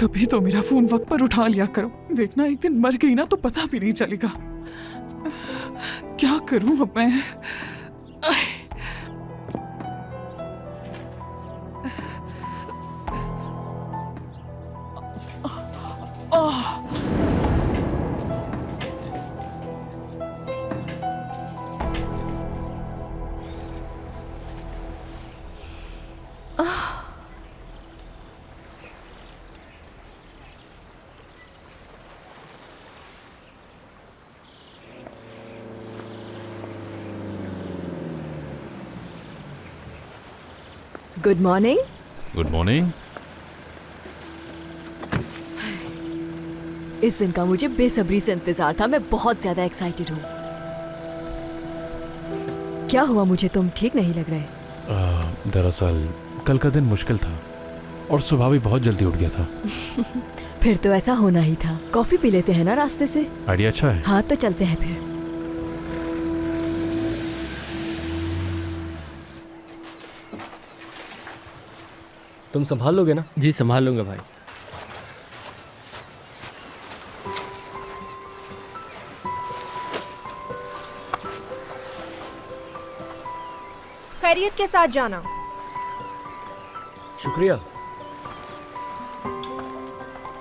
कभी तो मेरा फोन वक्त पर उठा लिया करो। देखना एक दिन मर गई ना तो पता भी नहीं चलेगा। क्या करूं अब मैं? Good morning. Good morning. इस दिन का मुझे बेसब्री से इंतजार था। मैं बहुत ज्यादा एक्साइटेड हूँ। क्या हुआ? मुझे तुम ठीक नहीं लग रहे। दरअसल कल का दिन मुश्किल था और सुबह भी बहुत जल्दी उठ गया था। फिर तो ऐसा होना ही था। कॉफी पी लेते हैं ना रास्ते से? आइडिया अच्छा है। हाँ तो चलते हैं फिर। तुम संभाल लोगे ना? जी संभाल लूंगा भाई। खैरियत के साथ जाना। शुक्रिया।